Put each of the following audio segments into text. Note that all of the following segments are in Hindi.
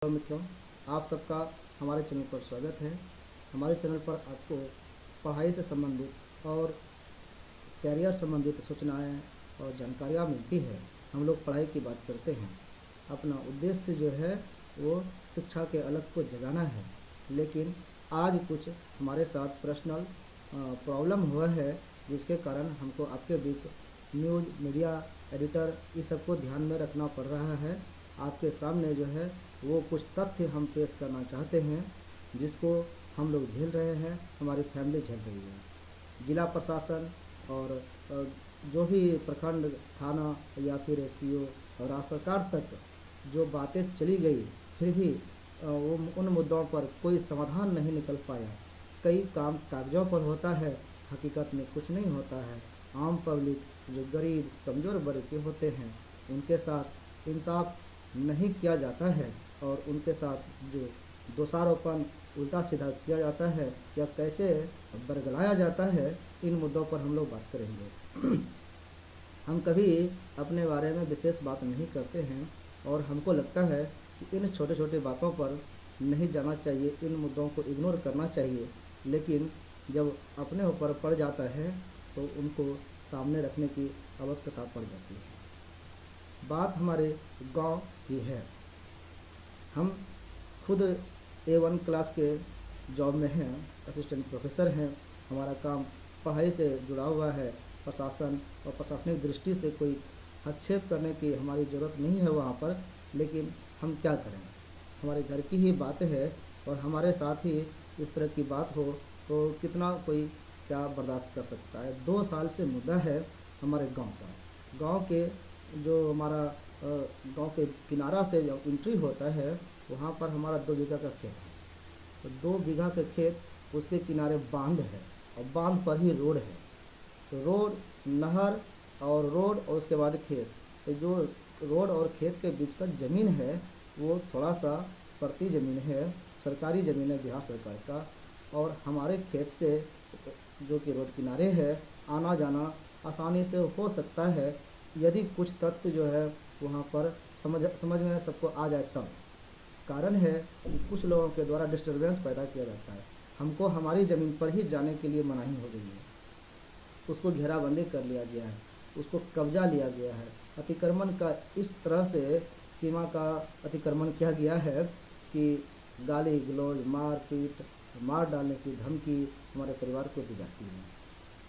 हेलो मित्रों, आप सबका हमारे चैनल पर स्वागत है। हमारे चैनल पर आपको पढ़ाई से संबंधित और कैरियर संबंधित सूचनाएं और जानकारियाँ मिलती है। हम लोग पढ़ाई की बात करते हैं। अपना उद्देश्य जो है वो शिक्षा के अलग को जगाना है, लेकिन आज कुछ हमारे साथ पर्सनल प्रॉब्लम हुआ है, जिसके कारण हमको आपके बीच न्यूज़ मीडिया एडिटर इस सबको ध्यान में रखना पड़ रहा है। आपके सामने जो है वो कुछ तथ्य हम पेश करना चाहते हैं, जिसको हम लोग झेल रहे हैं, हमारी फैमिली झेल रही है। जिला प्रशासन और जो भी प्रखंड थाना या फिर एसईओ और राज्य सरकार तक जो बातें चली गई, फिर भी वो उन मुद्दों पर कोई समाधान नहीं निकल पाया। कई काम कागजों पर होता है, हकीकत में कुछ नहीं होता है। आम पब्लिक जो गरीब कमज़ोर वर्ग के होते हैं, उनके साथ इंसाफ नहीं किया जाता है और उनके साथ जो दोषारोपण उल्टा सीधा किया जाता है या कैसे बरगलाया जाता है, इन मुद्दों पर हम लोग बात करेंगे। हम कभी अपने बारे में विशेष बात नहीं करते हैं और हमको लगता है कि इन छोटे छोटे बातों पर नहीं जाना चाहिए, इन मुद्दों को इग्नोर करना चाहिए, लेकिन जब अपने ऊपर पड़ जाता है तो उनको सामने रखने की आवश्यकता पड़ जाती है। बात हमारे गांव की है। हम खुद A1 क्लास के जॉब में हैं, असिस्टेंट प्रोफेसर हैं। हमारा काम पढ़ाई से जुड़ा हुआ है। प्रशासन और प्रशासनिक दृष्टि से कोई हस्तक्षेप करने की हमारी ज़रूरत नहीं है वहाँ पर, लेकिन हम क्या करें, हमारे घर की ही बात है और हमारे साथ ही इस तरह की बात हो तो कितना कोई क्या बर्दाश्त कर सकता है। 2 साल से मुद्दा है हमारे गांव का। गांव के जो हमारा गांव के किनारा से जब एंट्री होता है, वहाँ पर हमारा 2 बीघा का खेत है। तो 2 बीघा के खेत, उसके किनारे बांध है और बांध पर ही रोड है। तो रोड, नहर और रोड और उसके बाद खेत, तो जो रोड और खेत के बीच का ज़मीन है वो थोड़ा सा पड़ती ज़मीन है, सरकारी ज़मीन है बिहार सरकार का। और हमारे खेत से जो कि रोड किनारे है, आना जाना आसानी से हो सकता है, यदि कुछ तथ्य जो है वहाँ पर समझ में सबको आ जाए तब। कारण है कि कुछ लोगों के द्वारा डिस्टरबेंस पैदा किया जाता है। हमको हमारी ज़मीन पर ही जाने के लिए मनाही हो गई है, उसको घेराबंदी कर लिया गया है, उसको कब्जा लिया गया है। अतिक्रमण का इस तरह से सीमा का अतिक्रमण किया गया है कि गाली गलौज, मारपीट, मार डालने की धमकी हमारे परिवार को दी जाती है।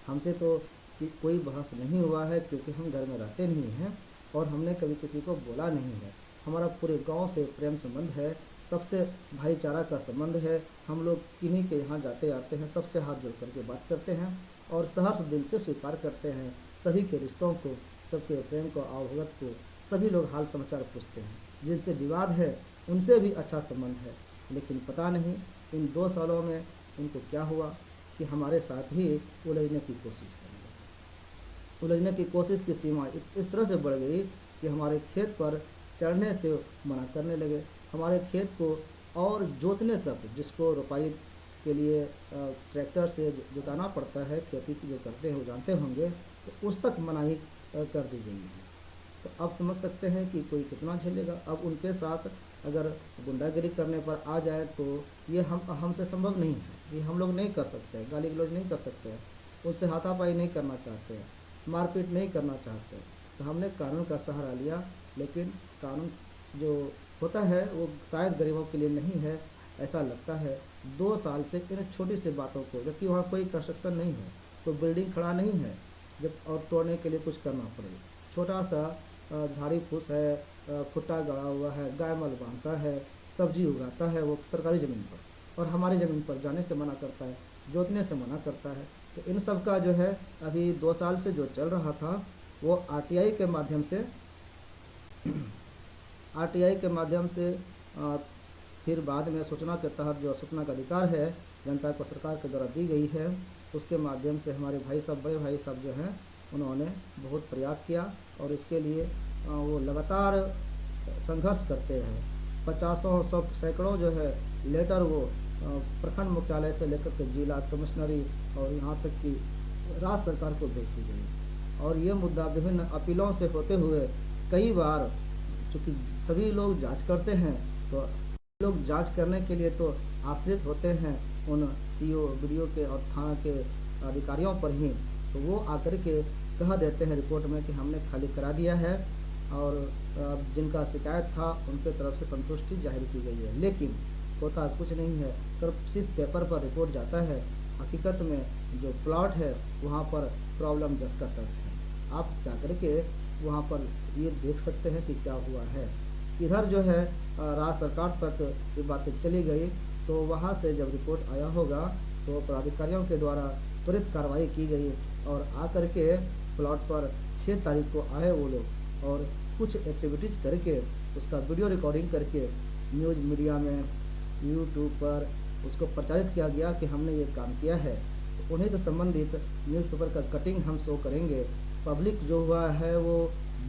हमसे तो कोई बहस नहीं हुआ है, क्योंकि हम घर में रहते नहीं हैं और हमने कभी किसी को बोला नहीं है। हमारा पूरे गांव से प्रेम संबंध है, सबसे भाईचारा का संबंध है। हम लोग किन्हीं के यहाँ जाते आते हैं, सबसे हाथ जोड़ करके बात करते हैं और सहर्ष दिल से स्वीकार करते हैं सभी के रिश्तों को, सबके प्रेम को, अवगत को। सभी लोग हाल समाचार पूछते हैं, जिनसे विवाद है उनसे भी अच्छा संबंध है। लेकिन पता नहीं इन 2 सालों में उनको क्या हुआ कि हमारे साथ ही उलझने की कोशिश करेंगे। उलझने की कोशिश की सीमा इस तरह से बढ़ गई कि हमारे खेत पर चढ़ने से मना करने लगे। हमारे खेत को और जोतने तक, जिसको रोपाई के लिए ट्रैक्टर से जोताना पड़ता है, खेती जो करते हैं वो जानते होंगे, तो उस तक मनाही कर दी गई है। तो अब समझ सकते हैं कि कोई कितना झेलेगा। अब उनके साथ अगर गुंडागिरी करने पर आ जाए तो ये हमसे संभव नहीं है, ये हम लोग नहीं कर सकते, गाली गलौज नहीं कर सकते, उससे हाथापाई नहीं करना चाहते, मारपीट नहीं करना चाहते। तो हमने कानून का सहारा लिया, लेकिन कानून जो होता है वो शायद गरीबों के लिए नहीं है, ऐसा लगता है। 2 साल से इन छोटी सी बातों को, जबकि वहाँ कोई कंस्ट्रक्शन नहीं है, कोई बिल्डिंग खड़ा नहीं है, जब और तोड़ने के लिए कुछ करना पड़े। छोटा सा झाड़ी फूस है, खुट्टा गड़ा हुआ है, गाय मल बांधता है, सब्जी उगाता है, वो सरकारी ज़मीन पर, और हमारी ज़मीन पर जाने से मना करता है, जोतने से मना करता है। तो इन सब का जो है अभी 2 साल से जो चल रहा था वो आरटीआई के माध्यम से फिर बाद में सूचना के तहत जो सूचना का अधिकार है जनता को सरकार के द्वारा दी गई है, उसके माध्यम से हमारे भाई साहब, बड़े भाई साहब जो हैं, उन्होंने बहुत प्रयास किया और इसके लिए वो लगातार संघर्ष करते हैं। 50 सैकड़ों जो है लेटर वो प्रखंड मुख्यालय से लेकर के जिला कमिश्नरी और यहाँ तक कि राज्य सरकार को भेज दी गई। और ये मुद्दा विभिन्न अपीलों से होते हुए कई बार, चूँकि सभी लोग जांच करते हैं, तो लोग जांच करने के लिए तो आश्रित होते हैं उन सीओ वीडियो के और थाना के अधिकारियों पर ही, तो वो आकर के कह देते हैं रिपोर्ट में कि हमने खाली करा दिया है और जिनका शिकायत था उनके तरफ से संतुष्टि जाहिर की गई है। लेकिन होता कुछ नहीं है, सिर्फ पेपर पर रिपोर्ट जाता है, हकीकत में जो प्लॉट है वहाँ पर प्रॉब्लम जस का तस है। आप जाकर के वहाँ पर ये देख सकते हैं कि क्या हुआ है। इधर जो है राज्य सरकार तक ये बातें चली गई, तो वहाँ से जब रिपोर्ट आया होगा तो पदाधिकारियों के द्वारा त्वरित कार्रवाई की गई और आकर के प्लॉट पर 6 तारीख को आए वो लोग और कुछ एक्टिविटीज़ करके उसका वीडियो रिकॉर्डिंग करके न्यूज़ मीडिया में यूट्यूब पर उसको प्रचारित किया गया कि हमने ये काम किया है। तो उन्हीं से संबंधित न्यूज़पेपर का कटिंग हम शो करेंगे। पब्लिक जो हुआ है वो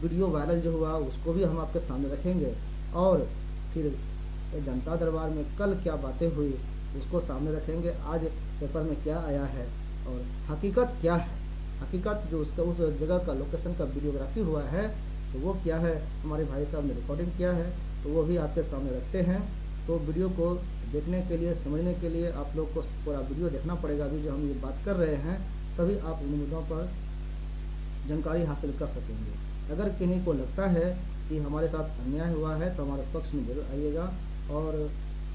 वीडियो वायरल जो हुआ उसको भी हम आपके सामने रखेंगे और फिर जनता दरबार में कल क्या बातें हुई उसको सामने रखेंगे, आज पेपर में क्या आया है और हकीकत क्या है। हकीकत जो उसका उस जगह का लोकेशन का वीडियोग्राफी हुआ है तो वो क्या है, हमारे भाई साहब ने रिकॉर्डिंग किया है, तो वो भी आपके सामने रखते हैं। तो वीडियो को देखने के लिए, समझने के लिए आप लोग को पूरा वीडियो देखना पड़ेगा। अभी जो हम ये बात कर रहे हैं तभी आप इन मुद्दों पर जानकारी हासिल कर सकेंगे। अगर किन्हीं को लगता है कि हमारे साथ अन्याय हुआ है तो हमारे पक्ष में जरूर आइएगा। और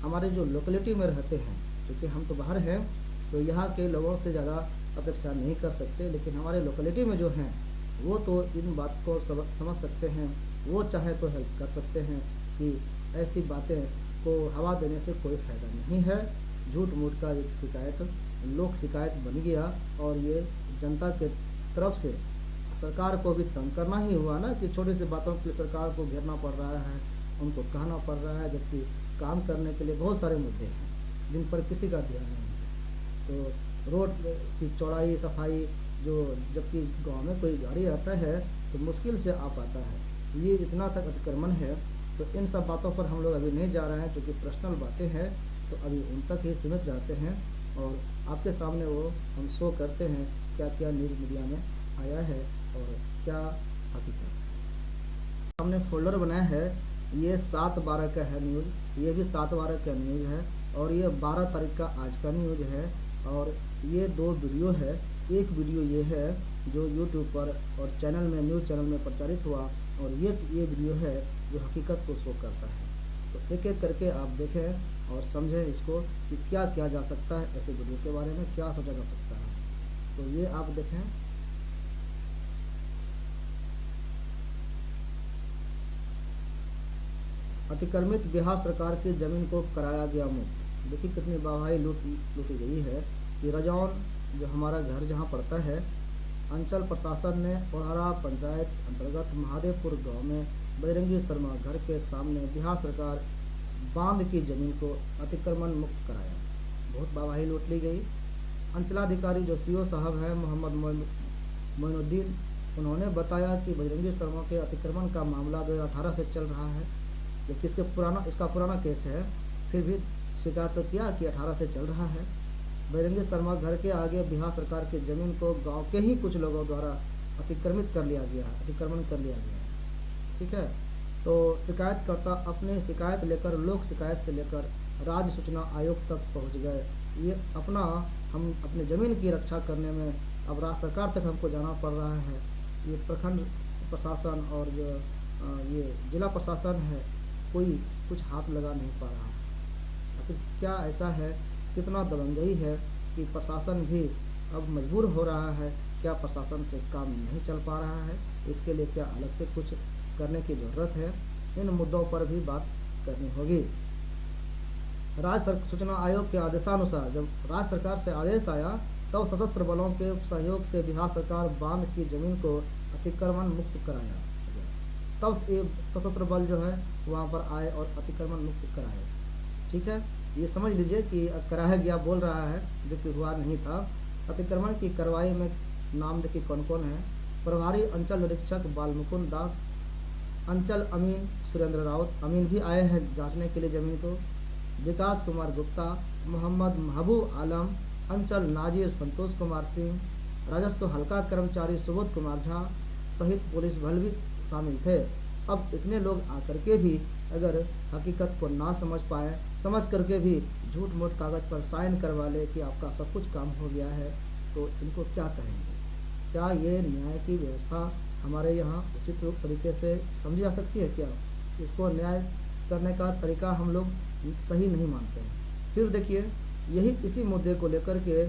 हमारे जो लोकेलिटी में रहते हैं, क्योंकि हम तो बाहर हैं तो यहाँ के लोगों से ज़्यादा अपेक्षा नहीं कर सकते, लेकिन हमारे लोकेलिटी में जो हैं वो तो इन बात को समझ सकते हैं। वो चाहे तो हेल्प कर सकते हैं कि ऐसी बातें को हवा देने से कोई फ़ायदा नहीं है। झूठ मूठ का एक शिकायत लोक शिकायत बन गया और ये जनता के तरफ से सरकार को भी तंग करना ही हुआ ना, कि छोटी सी बातों के लिए सरकार को घेरना पड़ रहा है, उनको कहना पड़ रहा है, जबकि काम करने के लिए बहुत सारे मुद्दे हैं जिन पर किसी का ध्यान नहीं है। तो रोड की चौड़ाई, सफाई, जो जबकि गांव में कोई गाड़ी आता है तो मुश्किल से आ पाता है, ये इतना तक अतिक्रमण है। तो इन सब बातों पर हम लोग अभी नहीं जा रहे हैं क्योंकि पर्सनल बातें हैं, तो अभी उन तक ही सीमित रहते हैं और आपके सामने वो हम शो करते हैं क्या क्या न्यूज़ मीडिया में आया है और क्या हकीकत। हमने फोल्डर बनाया है, ये 7/12 का है न्यूज़, ये भी 7/12 का न्यूज़ है और ये 12 तारीख का आज का न्यूज़ है। और ये 2 वीडियो है। एक वीडियो ये है जो यूट्यूब पर और चैनल में, न्यूज़ चैनल में प्रचारित हुआ और ये वीडियो है जो हकीकत को शो करता है। तो एक एक करके आप देखें और समझें इसको कि क्या किया जा सकता है, ऐसे वीडियो के बारे में क्या सोचा जा सकता है। तो ये आप देखें, अतिक्रमित बिहार सरकार की जमीन को कराया गया मुक्त। देखिए कितनी वाहवाही लूटी गई है कि रजौन जो हमारा घर जहाँ पड़ता है, अंचल प्रशासन ने ओढ़ारा पंचायत अंतर्गत महादेवपुर गांव में बजरंगी शर्मा घर के सामने बिहार सरकार बांध की जमीन को अतिक्रमण मुक्त कराया। बहुत वाहवाही लूट ली गई। अंचलाधिकारी जो सीओ साहब हैं मोहम्मद मोइनुद्दीन, उन्होंने बताया कि बजरंगी शर्मा के अतिक्रमण का मामला 2018 से चल रहा है, जबकि इसका पुराना केस है, फिर भी स्वीकार तो किया कि 18 से चल रहा है। बजरंगी शर्मा घर के आगे बिहार सरकार की जमीन को गांव के ही कुछ लोगों द्वारा अतिक्रमण कर लिया गया है। ठीक है, तो शिकायतकर्ता अपनी शिकायत लेकर लोक शिकायत से लेकर राज्य सूचना आयोग तक पहुंच गए। ये हम अपनी ज़मीन की रक्षा करने में अब राज्य सरकार तक हमको जाना पड़ रहा है। ये प्रखंड प्रशासन और जो ये जिला प्रशासन है, कोई कुछ हाथ लगा नहीं पा रहा। आखिर क्या ऐसा है, कितना दबंगई है कि प्रशासन भी अब मजबूर हो रहा है। क्या प्रशासन से काम नहीं चल पा रहा है? इसके लिए क्या अलग से कुछ करने की ज़रूरत है? इन मुद्दों पर भी बात करनी होगी। राज्य सूचना आयोग के आदेशानुसार जब राज्य सरकार से आदेश आया तब सशस्त्र बलों के सहयोग से बिहार सरकार बांध की जमीन को अतिक्रमण मुक्त कराया। तब ये सशस्त्र बल जो है वहाँ पर आए और अतिक्रमण मुक्त कराए। ठीक है, ये समझ लीजिए कि कराया गया बोल रहा है, जो कि हुआ नहीं था। अतिक्रमण की कार्रवाई में नाम देखिए कौन कौन है। प्रभारी अंचल निरीक्षक बालमुकुंद दास, अंचल अमीन सुरेंद्र राउत, अमीन भी आए हैं जांचने के लिए जमीन को। विकास कुमार गुप्ता, मोहम्मद महबूब आलम, अंचल नाजिर संतोष कुमार सिंह, राजस्व हल्का कर्मचारी सुबोध कुमार झा सहित पुलिस बल भी शामिल थे। अब इतने लोग आकर के भी अगर हकीकत को ना समझ पाए, समझ करके भी झूठ मूठ कागज़ पर साइन करवा ले कि आपका सब कुछ काम हो गया है, तो इनको क्या कहेंगे? क्या ये न्याय की व्यवस्था हमारे यहाँ उचित रूप तरीके से समझी जा सकती है क्या? इसको न्याय करने का तरीका हम लोग सही नहीं मानते हैं। फिर देखिए, यही इसी मुद्दे को लेकर के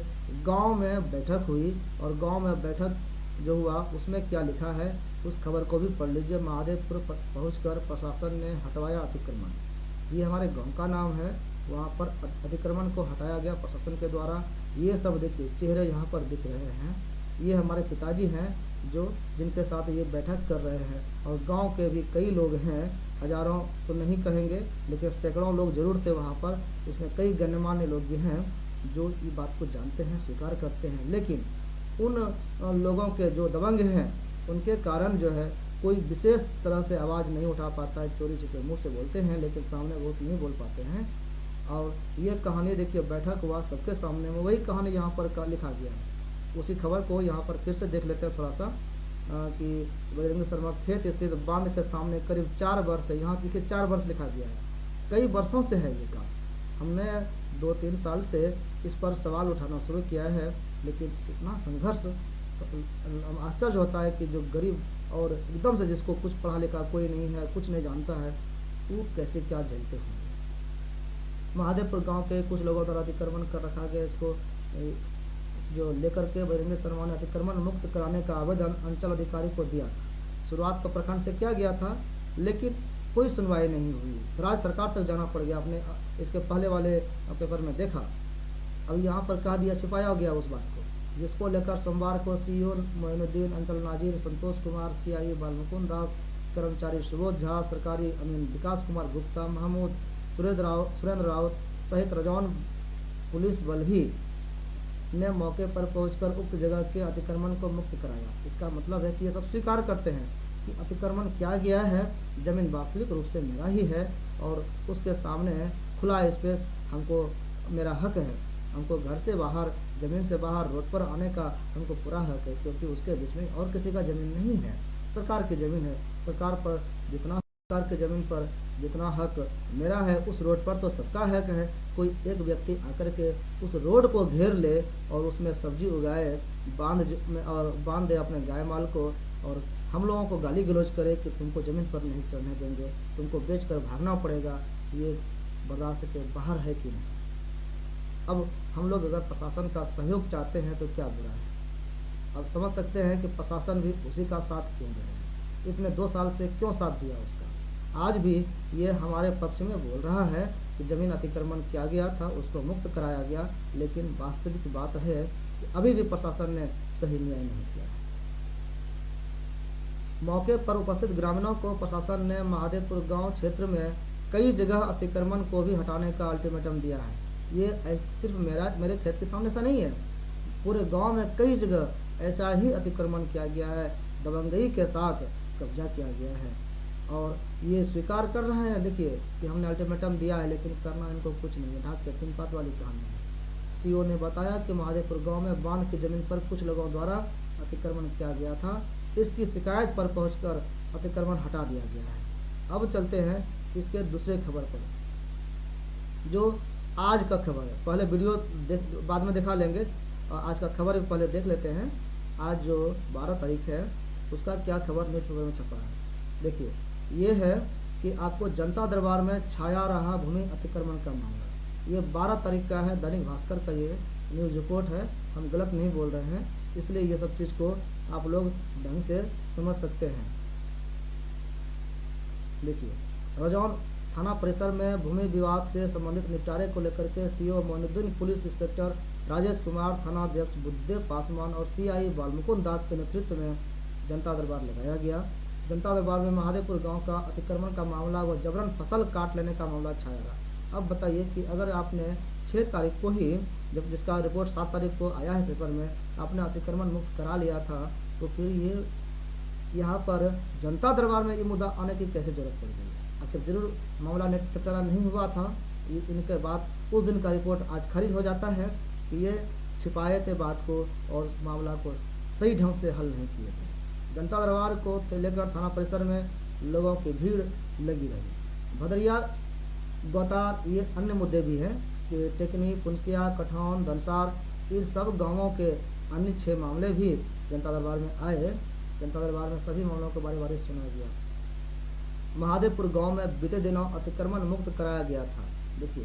गांव में बैठक हुई, और गांव में बैठक जो हुआ उसमें क्या लिखा है उस खबर को भी पढ़ लीजिए। महादेवपुर पहुंचकर प्रशासन ने हटवाया अतिक्रमण। ये हमारे गांव का नाम है, वहाँ पर अतिक्रमण को हटाया गया प्रशासन के द्वारा। ये सब देखिए चेहरे यहाँ पर दिख रहे हैं, ये हमारे पिताजी हैं जो जिनके साथ ये बैठक कर रहे हैं, और गांव के भी कई लोग हैं, हजारों तो नहीं कहेंगे लेकिन सैकड़ों लोग जरूर थे वहाँ पर। इसमें कई गणमान्य लोग भी हैं जो ये बात को जानते हैं, स्वीकार करते हैं, लेकिन उन लोगों के जो दबंग हैं उनके कारण जो है कोई विशेष तरह से आवाज़ नहीं उठा पाता है। चोरी छिपे मुँह से बोलते हैं लेकिन सामने बहुत नहीं बोल पाते हैं। और ये कहानी देखिए, बैठक हुआ सबके सामने में, वही कहानी यहाँ पर लिखा गया है। उसी खबर को यहाँ पर फिर से देख लेते हैं थोड़ा सा कि बजरंग शर्मा खेत स्थित बांध के सामने करीब 4 वर्ष है, यहाँ देखिए 4 वर्ष लिखा गया है, कई वर्षों से है ये काम। हमने 2-3 साल से इस पर सवाल उठाना शुरू किया है, लेकिन इतना संघर्ष, आश्चर्य होता है कि जो गरीब और एकदम से जिसको कुछ पढ़ा लिखा कोई नहीं है, कुछ नहीं जानता है, वो कैसे क्या झेलते होंगे। महादेवपुर गांव के कुछ लोगों द्वारा अतिक्रमण कर रखा गया, इसको जो लेकर के बजरंग शर्मा ने अतिक्रमण मुक्त कराने का आवेदन अंचल अधिकारी को दिया था। शुरुआत तो प्रखंड से किया गया था, लेकिन कोई सुनवाई नहीं हुई, राज्य सरकार तक जाना पड़ गया। आपने इसके पहले वाले पेपर में देखा। अब यहाँ पर कह दिया, छिपाया गया उस बात को, जिसको लेकर सोमवार को सीईओ मोइनुद्दीन, अंचल नाजिर संतोष कुमार, सीआई बालमुकुंद दास, कर्मचारी सुबोध झा, सरकारी अमीन विकास कुमार गुप्ता, महमूद, सुरेंद्र राउत सहित रजौन पुलिस बल भी ने मौके पर पहुंचकर उक्त जगह के अतिक्रमण को मुक्त कराया। इसका मतलब है कि ये सब स्वीकार करते हैं कि अतिक्रमण किया गया है, जमीन वास्तविक रूप से मेरा ही है, और उसके सामने खुला स्पेस हमको, मेरा हक है, हमको घर से बाहर, ज़मीन से बाहर, रोड पर आने का हमको पूरा हक है, क्योंकि उसके बीच में और किसी का ज़मीन नहीं है, सरकार की ज़मीन है। सरकार की ज़मीन पर जितना हक मेरा है, उस रोड पर तो सबका हक है। कोई एक व्यक्ति आकर के उस रोड को घेर ले और उसमें सब्जी उगाए, बांध दे अपने गाय माल को, और हम लोगों को गाली गलौज करे कि तुमको ज़मीन पर नहीं चढ़ने देंगे, तुमको बेचकर भागना पड़ेगा, ये बर्दाश्त के बाहर है कि नहीं। अब हम लोग अगर प्रशासन का सहयोग चाहते हैं तो क्या बुरा है। अब समझ सकते हैं कि प्रशासन भी उसी का साथ क्यों दे रहे हैं, इतने 2 साल से क्यों साथ दिया उसका। आज भी ये हमारे पक्ष में बोल रहा है कि ज़मीन अतिक्रमण किया गया था, उसको मुक्त कराया गया, लेकिन वास्तविक बात है कि अभी भी प्रशासन ने सही न्याय नहीं किया है। मौके पर उपस्थित ग्रामीणों को प्रशासन ने महादेवपुर गांव क्षेत्र में कई जगह अतिक्रमण को भी हटाने का अल्टीमेटम दिया है। ये सिर्फ मेरे खेत के सामने ऐसा नहीं है, पूरे गांव में कई जगह ऐसा ही अतिक्रमण किया गया है, दबंगई के साथ कब्जा किया गया है, और ये स्वीकार कर रहे हैं देखिए कि हमने अल्टीमेटम दिया है, लेकिन करना इनको कुछ नहीं है। ढाक के 3 पात वाली कहानी है। सीओ ने बताया कि महादेवपुर गांव में बांध की जमीन पर कुछ लोगों द्वारा अतिक्रमण किया गया था, इसकी शिकायत पर पहुंचकर अतिक्रमण हटा दिया गया है। अब चलते हैं इसके दूसरे खबर पर, जो आज का खबर है। पहले वीडियो बाद में दिखा लेंगे, आज का खबर पहले देख लेते हैं। आज जो 12 तारीख है उसका क्या खबर न्यूज़पेपर में छपा है, देखिए। ये है कि आपको जनता दरबार में छाया रहा भूमि अतिक्रमण का मामला। ये 12 तारीख का है, दैनिक भास्कर का ये न्यूज़ रिपोर्ट है, हम गलत नहीं बोल रहे हैं, इसलिए ये सब चीज़ को आप लोग ढंग से समझ सकते हैं। देखिए, रजौन थाना परिसर में भूमि विवाद से संबंधित निपटारे को लेकर के CO Moinuddin, police inspector Rajesh Kumar, थानाध्यक्ष बुद्धदेव पासवान और सीआई बालमुकुंद दास के नेतृत्व में जनता दरबार लगाया गया। जनता दरबार में महादेवपुर गांव का अतिक्रमण का मामला व जबरन फसल काट लेने का मामला छाया रहा। अब बताइए कि अगर आपने 6 तारीख को ही, जब जिसका रिपोर्ट 7 तारीख को आया है पेपर में, आपने अतिक्रमण मुक्त करा लिया था, तो फिर ये यहाँ पर जनता दरबार में ये मुद्दा आने की कैसे जरूरत पड़ गई? आखिर जरूर मामला निपटारा नहीं हुआ था। इनके बाद उस दिन का रिपोर्ट आज खारिज हो जाता है कि ये छिपाए थे बात को और मामला को सही ढंग से हल नहीं किए थे। जनता दरबार को लेकर थाना परिसर में लोगों की भीड़ लगी रही। भदरिया, गौतार, ये अन्य मुद्दे भी हैं कि टेकनी, पुनसिया, कठौन, धनसार, इन सब गांवों के अन्य 6 मामले भी जनता दरबार में आए। जनता दरबार में सभी मामलों को बारी बारी सुना गया। महादेवपुर गांव में बीते दिनों अतिक्रमण मुक्त कराया गया था। देखिए,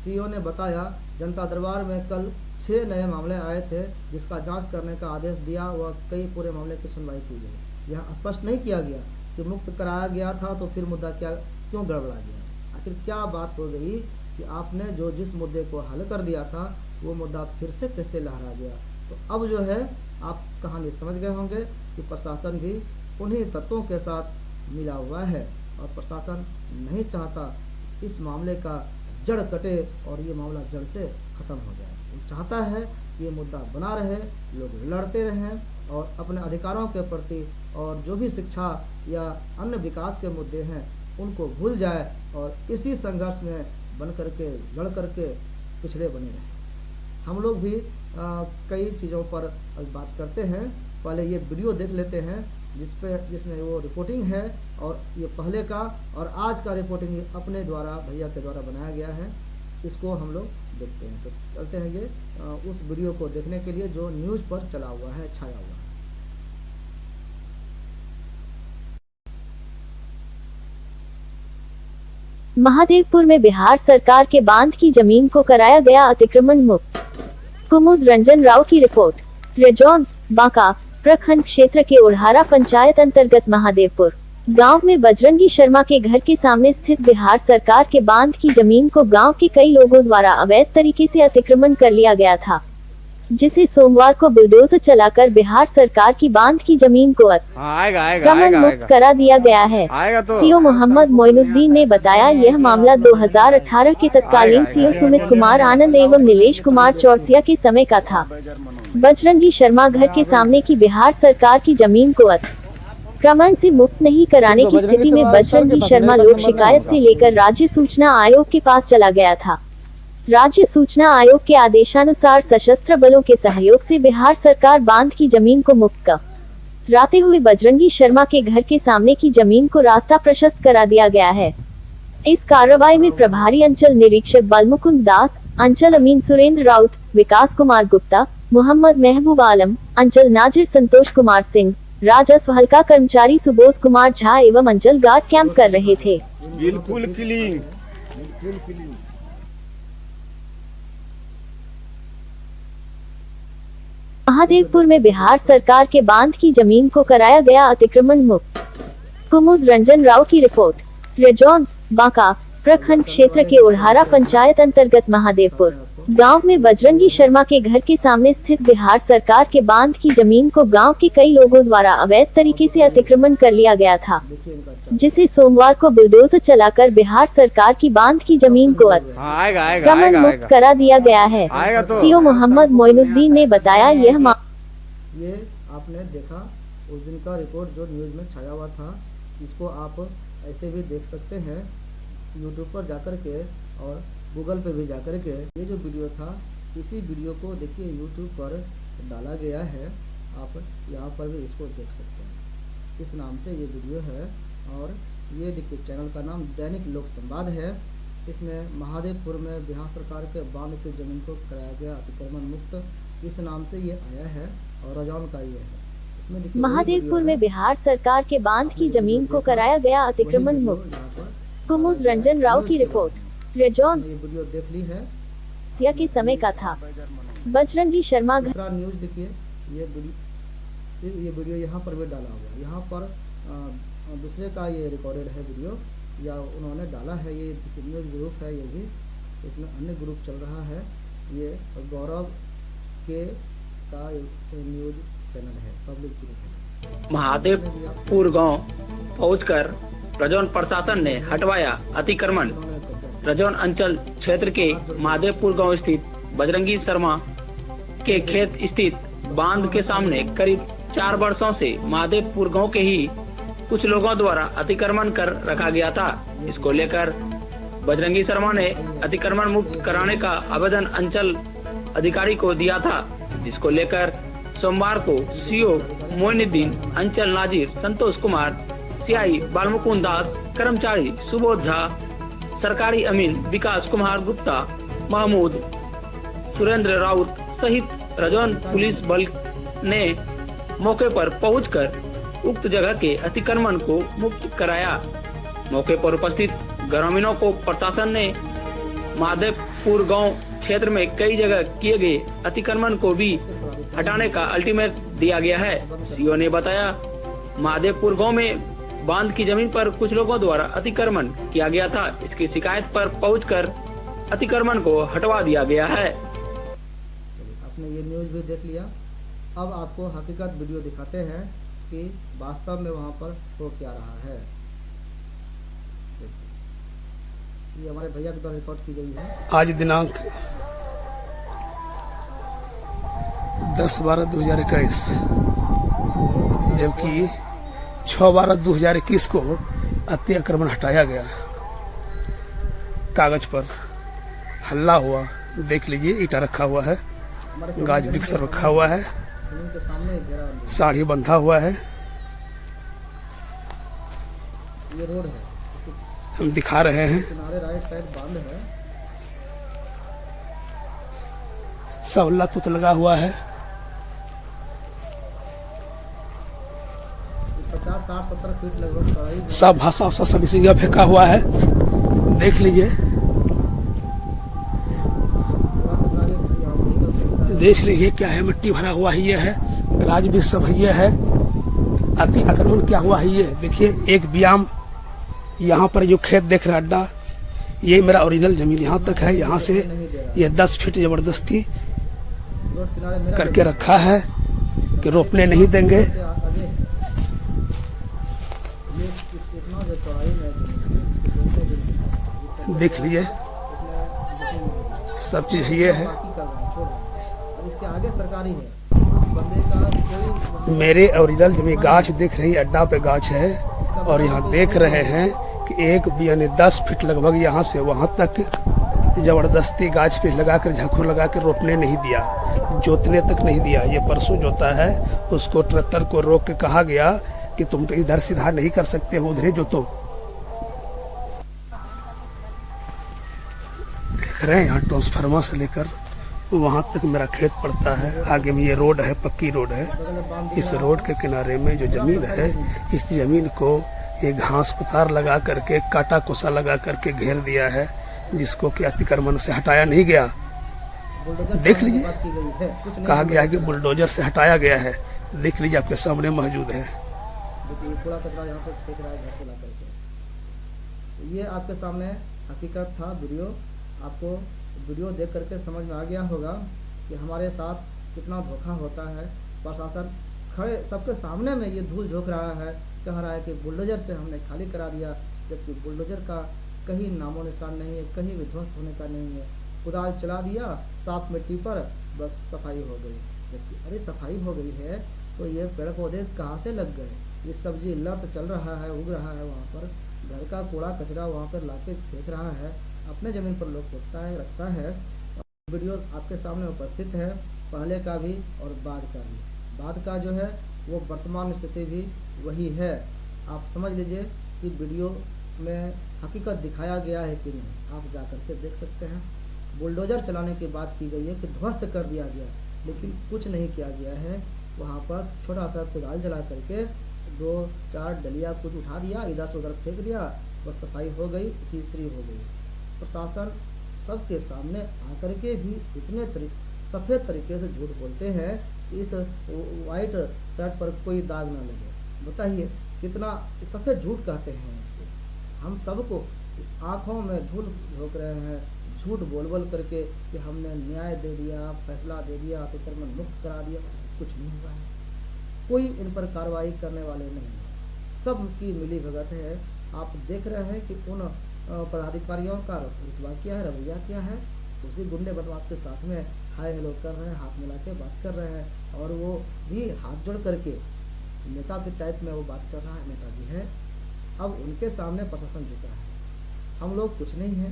सीओ ने बताया, जनता दरबार में कल 6 नए मामले आए थे जिसका जांच करने का आदेश दिया व कई पूरे मामले की सुनवाई की गई। यह स्पष्ट नहीं किया गया कि मुक्त कराया गया था तो फिर मुद्दा क्यों गड़बड़ा गया। आखिर क्या बात हो गई कि आपने जिस मुद्दे को हल कर दिया था वो मुद्दा फिर से कैसे लहरा गया। तो अब जो है आप कहानी समझ गए होंगे कि प्रशासन भी उन्हीं तत्वों के साथ मिला हुआ है और प्रशासन नहीं चाहता इस मामले का जड़ कटे और ये मामला जड़ से ख़त्म हो जाए। वो चाहता है कि ये मुद्दा बना रहे, लोग लड़ते रहें और अपने अधिकारों के प्रति और जो भी शिक्षा या अन्य विकास के मुद्दे हैं उनको भूल जाए और इसी संघर्ष में बन करके लड़ करके पिछड़े बने रहें। हम लोग भी कई चीज़ों पर बात करते हैं। पहले ये वीडियो देख लेते हैं जिसमें वो रिपोर्टिंग है और ये पहले का और आज का रिपोर्टिंग ये अपने द्वारा भैया के द्वारा बनाया गया है। इसको हम लोग देखते हैं। तो चलते हैं ये उस वीडियो को देखने के लिए जो न्यूज़ पर चला हुआ है, छाया हुआ है। महादेवपुर में बिहार सरकार के बांध की जमीन को कराया गया अतिक्रमण मुक्त। कुमुद रंजन राव की रिपोर्ट। रजौन, बांका प्रखंड क्षेत्र के ओढ़ारा पंचायत अंतर्गत महादेवपुर गांव में बजरंगी शर्मा के घर के सामने स्थित बिहार सरकार के बांध की जमीन को गांव के कई लोगों द्वारा अवैध तरीके से अतिक्रमण कर लिया गया था, जिसे सोमवार को बुलडोजर चलाकर बिहार सरकार की बांध की जमीन को अतिक्रमण मुक्त करा दिया गया है। सीओ मोहम्मद मोइनुद्दीन ने बताया, यह मामला 2018 के तत्कालीन सीओ सुमित कुमार आनंद एवं नीलेश कुमार चौरसिया के समय का था। बजरंगी शर्मा घर के सामने की बिहार सरकार की जमीन को अतिक्रमण से मुक्त नहीं कराने की स्थिति में बजरंगी शर्मा लोक शिकायत से लेकर राज्य सूचना आयोग के पास चला गया था। राज्य सूचना आयोग के आदेशानुसार सशस्त्र बलों के सहयोग से बिहार सरकार बांध की जमीन को मुक्त कराते हुए बजरंगी शर्मा के घर के सामने की जमीन को रास्ता प्रशस्त करा दिया गया है। इस कार्रवाई में प्रभारी अंचल निरीक्षक बालमुकुंद दास, अंचल अमीन सुरेंद्र राउत, विकास कुमार गुप्ता, मोहम्मद महबूब आलम, अंचल नाजिर संतोष कुमार सिंह, राजस्व हल्का कर्मचारी सुबोध कुमार झा एवं अंचल गार्ड कैंप कर रहे थे। बिल्कुल क्लीन। महादेवपुर में बिहार सरकार के बांध की जमीन को कराया गया अतिक्रमण मुक्त। कुमुद रंजन राव की रिपोर्ट। रजौन, बांका प्रखंड क्षेत्र के ओढ़ारा पंचायत अंतर्गत महादेवपुर गांव में बजरंगी शर्मा के घर के सामने स्थित बिहार सरकार के बांध की जमीन को गांव के कई लोगों द्वारा अवैध तरीके से अतिक्रमण कर लिया गया था, जिसे सोमवार को बुलडोजर चलाकर बिहार सरकार की बांध की जमीन को अतिक्रमण मुक्त करा दिया गया है। सीओ मोहम्मद मोइनुद्दीन ने बताया, ये आपने देखा उस दिन का रिपोर्ट जो न्यूज में छाया हुआ था, इसको आप ऐसे भी देख सकते हैं यूट्यूब पर जाकर के और गूगल पे भी जाकर के। ये जो वीडियो था, इसी वीडियो को देखिए यूट्यूब पर डाला गया है, आप यहाँ पर भी इसको देख सकते हैं। इस नाम से ये वीडियो है और ये देखिए चैनल का नाम दैनिक लोक संवाद है। इसमें महादेवपुर में बिहार सरकार के बांध की जमीन को कराया गया अतिक्रमण मुक्त, इस नाम से ये आया है और रजौन का ये है। इसमें देखिए महादेवपुर में बिहार सरकार के बांध की जमीन को कराया गया अतिक्रमण मुक्त। कुमुद रंजन राव की रिपोर्ट। रजौन, ये वीडियो देख ली है, सिया के समय का था। बजरंगी शर्मा दूसरा न्यूज देखिए, ये वीडियो यहाँ पर भी डाला हुआ, यहाँ पर दूसरे का ये रिकॉर्डेड है वीडियो या उन्होंने डाला है। ये न्यूज ग्रुप है, ये भी इसमें अन्य ग्रुप चल रहा है। ये गौरव के का न्यूज चैनल है, पब्लिक ग्रुप है। महादेवपुर गांव पहुंचकर रजौन प्रशासन ने हटवाया अतिक्रमण। रजौन अंचल क्षेत्र के महादेवपुर गांव स्थित बजरंगी शर्मा के खेत स्थित बांध के सामने करीब 4 वर्षों से महादेवपुर गांव के ही कुछ लोगों द्वारा अतिक्रमण कर रखा गया था। इसको लेकर बजरंगी शर्मा ने अतिक्रमण मुक्त कराने का आवेदन अंचल अधिकारी को दिया था, जिसको लेकर सोमवार को सीओ मोइनुद्दीन, अंचल नाजिर संतोष कुमार सियाई बालमुकुंद दास, कर्मचारी सुबोध झा, सरकारी अमीन विकास कुमार गुप्ता, महमूद, सुरेंद्र राउत सहित रजौन पुलिस बल ने मौके पर पहुंचकर उक्त जगह के अतिक्रमण को मुक्त कराया। मौके पर उपस्थित ग्रामीणों को प्रशासन ने महादेवपुर गांव क्षेत्र में कई जगह किए गए अतिक्रमण को भी हटाने का अल्टीमेट दिया गया है। सीओ ने बताया, महादेवपुर गांव में बांध की जमीन पर कुछ लोगों द्वारा अतिक्रमण किया गया था। इसकी शिकायत पर पहुंचकर अतिक्रमण को हटवा दिया गया है। आपने ये न्यूज़ भी देख लिया। अब आपको हकीकत वीडियो दिखाते हैं कि वास्तव में वहाँ पर हो क्या रहा है। ये हमारे भैया के द्वारा रिकॉर्ड की गई है। आज दिनांक 10/12/2021 जबकि 6/12/2021 को अतिक्रमण हटाया गया। कागज पर हल्ला हुआ, देख लीजिए, ईटा रखा हुआ है, गाज वृक्ष रखा हुआ है, के सामने घेरा साड़ी बंधा हुआ है। ये रोड है, हम दिखा रहे हैं, किनारे राइट साइड बांध है। सब लत लगा हुआ है। 50-60-70 फीट लगभग चौड़ाई है। सब भाषा उसा सब इसी जगह फेंका हुआ है, देख लीजिए। देख लीजिए क्या है, मिट्टी भरा हुआ है, ये है गराज भी सब है, ये है। अति आक्रमण क्या हुआ है, ये देखिए। एक व्यायाम यहाँ पर जो खेत देख रहे हैं, अड्डा, ये मेरा ओरिजिनल जमीन यहाँ तक है। यहाँ से ये 10 फीट जबरदस्ती रोड किनारे मेरा करके रखा है कि रोपने नहीं देंगे। आगे ये इतना जो चौड़ाई में देख लीजिए, सब चीज ये है। बाकी कर रहे हैं, छोड़ रहे हैं। और इसके आगे सरकारी है। उस बंदे का कोई मेरे ओरिजिनल जमीन गाछ देख रही, अड्डा पे गाछ है, और यहाँ देख रहे हैं कि एक यानी 10 फीट लगभग यहाँ से वहाँ तक जबरदस्ती गाछ पे लगाकर झांखू लगा कर रोपने नहीं दिया, जोतने तक नहीं दिया। ये परसों जोता है, उसको ट्रैक्टर को रोक के कहा गया कि तुम तो इधर सीधा नहीं कर सकते हो, उधर जोतो। देख रहे हैं यहाँ ट्रांसफार्मर से लेकर वहाँ तक मेरा खेत पड़ता है। आगे में ये रोड है, पक्की रोड है। इस रोड के किनारे में जो जमीन है, इस जमीन को ये घास पुतार लगा करके, काटा कोसा लगा करके घेर दिया है, जिसको कि अतिक्रमण से हटाया नहीं गया। देख लीजिए, बात की गई है, कुछ नहीं। कहा गया है कि बुलडोजर से हटाया गया है। देख लीजिए, आपके सामने मौजूद है। देखिए कूड़ा कचरा यहाँ पर फेंक रहा है घर से ला करके। तो ये आपके सामने हकीकत था वीडियो। आपको वीडियो देख करके समझ में आ गया होगा कि हमारे साथ कितना धोखा होता है। प्रशासन खड़े सबके सामने में ये धूल झोंक रहा है, कह रहा है कि बुलडोजर से हमने खाली करा दिया, जबकि बुलडोजर का कहीं नामो निशान नहीं है, कहीं भी ध्वस्त होने का नहीं है। कुदाल चला दिया साफ मिट्टी पर, बस सफाई हो गई। जबकि अरे सफाई हो गई है तो ये पेड़ पौधे कहाँ से लग गए? ये सब्जी लत चल रहा है, उग रहा है वहाँ पर, घर का कूड़ा कचरा वहाँ पर लाके फेंक रहा है। अपने ज़मीन पर लोग पोतता है, रखता है। वीडियो आपके सामने उपस्थित है, पहले का भी और बाद का भी। बाद का जो है वो वर्तमान स्थिति भी वही है। आप समझ लीजिए कि वीडियो में हकीकत दिखाया गया है कि नहीं, आप जा कर के देख सकते हैं। बुलडोजर चलाने की बात की गई है कि ध्वस्त कर दिया गया, लेकिन कुछ नहीं किया गया है। वहाँ पर छोटा सा कुदाल जला करके 2-4 डलिया कुछ उठा दिया, इधर से उधर फेंक दिया, बस सफाई हो गई, तीसरी हो गई। प्रशासन सबके सामने आकर के भी इतने सफ़ेद तरीके से झूठ बोलते हैं कि इस वाइट शर्ट पर कोई दाग ना लगे। बताइए कितना सफ़ेद झूठ कहते हैं इसको। हम सबको आँखों में धूल झोंक रहे हैं, झूठ बोल बोल करके कि हमने न्याय दे दिया, फैसला दे दिया, अतिक्रमण मुक्त करा दिया। कुछ नहीं हुआ है, कोई इन पर कार्रवाई करने वाले नहीं है, सब की मिली भगत है। आप देख रहे हैं कि उन पदाधिकारियों का रुतबा क्या है, रवैया क्या है। उसी गुंडे बदमाश के साथ में हाय हेलो कर रहे हैं, हाथ मिला के बात कर रहे हैं, और वो भी हाथ जोड़ करके नेता के टाइप में वो बात कर रहा है, नेताजी है। अब उनके सामने प्रशासन झुका है। हम लोग कुछ नहीं है,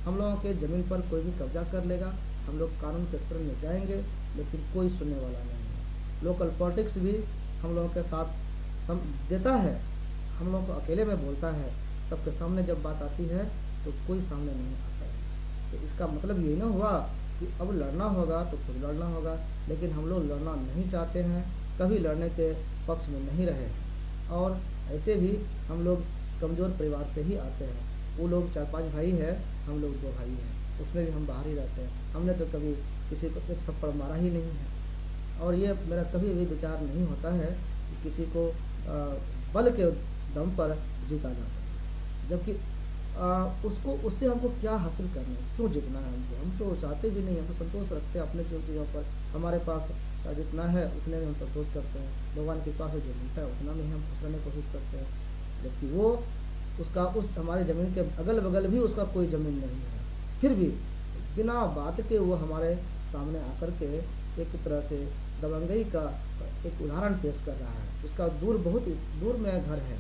हम लोगों के ज़मीन पर कोई भी कब्जा कर लेगा, हम लोग कानून के शरण में जाएंगे, लेकिन कोई सुनने वाला नहीं है। लोकल पॉलिटिक्स भी हम लोगों के साथ देता है, हम लोगों को अकेले में बोलता है, सबके सामने जब बात आती है तो कोई सामने नहीं आता है। तो इसका मतलब ये ना हुआ कि अब लड़ना होगा तो खुद लड़ना होगा, लेकिन हम लोग लड़ना नहीं चाहते हैं, कभी लड़ने के पक्ष में नहीं रहे हैं। और ऐसे भी हम लोग कमज़ोर परिवार से ही आते हैं। वो लोग 4-5 भाई हैं, हम लोग 2 भाई हैं, उसमें भी हम बाहर ही रहते हैं। हमने तो कभी किसी को एक थप्पड़ मारा ही नहीं है। और ये मेरा कभी भी विचार नहीं होता है कि किसी को बल के दम पर जीता जा सके, जबकि उससे हमको क्या हासिल करना है, क्यों जीतना है हमको। हम तो चाहते भी नहीं, हम तो संतोष रखते हैं अपने चीज़ों पर। हमारे पास जितना है उतने में हम संतोष करते हैं, भगवान के पास जो मिलता है उतना में हम खुश रहने की कोशिश करते हैं। जबकि वो उस हमारे ज़मीन के अगल बगल भी उसका कोई ज़मीन नहीं है, फिर भी बिना बात के वो हमारे सामने आकर के एक तरह से दबंगई का एक उदाहरण पेश कर रहा है। उसका बहुत दूर में घर है,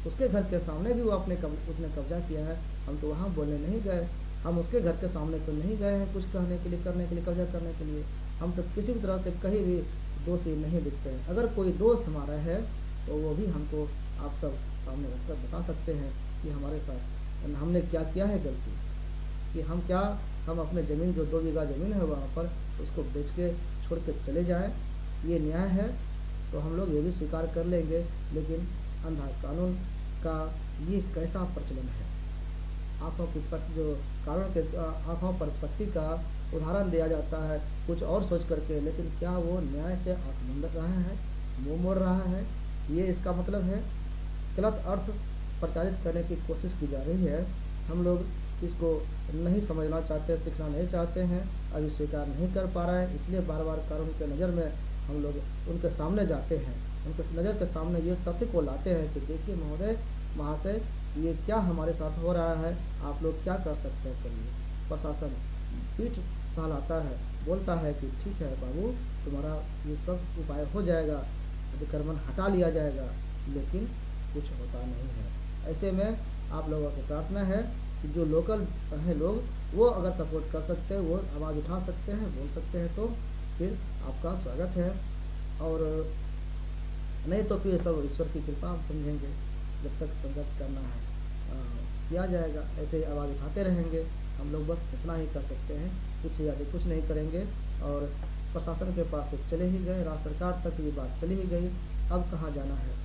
उसके घर के सामने भी उसने कब्जा किया है। हम तो वहाँ बोलने नहीं गए, हम उसके घर के सामने तो नहीं गए हैं कुछ कहने के लिए, करने के लिए, कब्जा करने के लिए। हम तो किसी भी तरह से कहीं भी दोषी नहीं दिखते हैं। अगर कोई दोष हमारा है तो वो भी हमको आप सब सामने रखकर बता सकते हैं कि हमारे साथ हमने क्या किया है गलती, कि हम अपने ज़मीन जो 2 बीघा ज़मीन है वहाँ पर उसको बेच के छोड़ के चले जाएं, ये न्याय है तो हम लोग ये भी स्वीकार कर लेंगे। लेकिन अंधा कानून का ये कैसा प्रचलन है, आँखों की जो कानून के आँखों पर पट्टी का उदाहरण दिया जाता है कुछ और सोच करके, लेकिन क्या वो न्याय से आँख मूंद रहा है, मुँह मोड़ रहा है? ये इसका मतलब है गलत अर्थ प्रचारित करने की कोशिश की जा रही है। हम लोग इसको नहीं समझना चाहते, सीखना नहीं चाहते हैं, अभी स्वीकार नहीं कर पा रहे हैं, इसलिए बार बार कानून के नज़र में हम लोग उनके सामने जाते हैं, उनके नज़र के सामने ये तथ्य को लाते हैं कि देखिए महोदय, महाशय, ये क्या हमारे साथ हो रहा है, आप लोग क्या कर सकते हैं करिए। प्रशासन पीठ सहलाता है, बोलता है कि ठीक है बाबू, तुम्हारा ये सब उपाय हो जाएगा, अतिक्रमण हटा लिया जाएगा, लेकिन कुछ होता नहीं है। ऐसे में आप लोगों से प्रार्थना है कि जो लोकल है लोग, वो अगर सपोर्ट कर सकते हैं, वो आवाज़ उठा सकते हैं, बोल सकते हैं, तो फिर आपका स्वागत है। और नहीं तो फिर सब ईश्वर की कृपा हम समझेंगे। जब तक संघर्ष करना है किया जाएगा, ऐसे ही आवाज़ उठाते रहेंगे। हम लोग बस इतना ही कर सकते हैं, इससे ज़्यादा कुछ नहीं करेंगे। और प्रशासन के पास तो चले ही गए, राज्य सरकार तक ये बात चली ही गई, अब कहाँ जाना है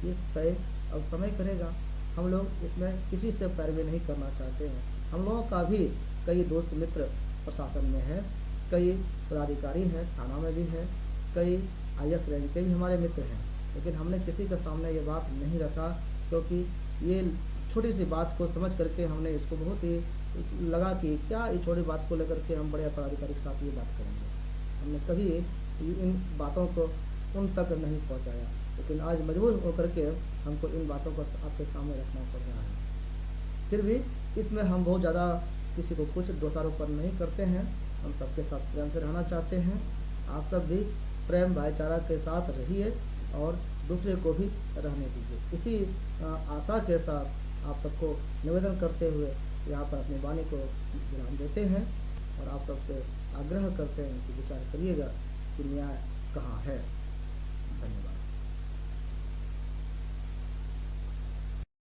ये तय अब समय करेगा। हम लोग इसमें किसी से पैरवी नहीं करना चाहते हैं। हम लोगों का भी कई दोस्त मित्र प्रशासन में है, कई पदाधिकारी हैं, थाना में भी है, कई IAS रैंक के भी हमारे मित्र हैं, लेकिन हमने किसी के सामने ये बात नहीं रखा, क्योंकि ये छोटी सी बात को समझ करके हमने इसको बहुत ही लगा कि क्या ये छोटी बात को लेकर के हम बड़े पदाधिकारी के साथ ये बात करेंगे। हमने कभी इन बातों को उन तक नहीं पहुंचाया, लेकिन आज मजबूर होकर के हमको इन बातों को आपके सामने रखना पड़ रहा है। फिर भी इसमें हम बहुत ज़्यादा किसी को कुछ दोषारोपण नहीं करते हैं, हम सबके साथ प्रेम से रहना चाहते हैं। आप सब भी प्रेम भाईचारा के साथ रहिए और दूसरे को भी रहने दीजिए। इसी आशा के साथ आप सबको निवेदन करते हुए यहाँ पर अपनी वाणी को विराम देते हैं और आप सबसे आग्रह करते हैं कि विचार करिएगा कि न्याय कहाँ है। धन्यवाद।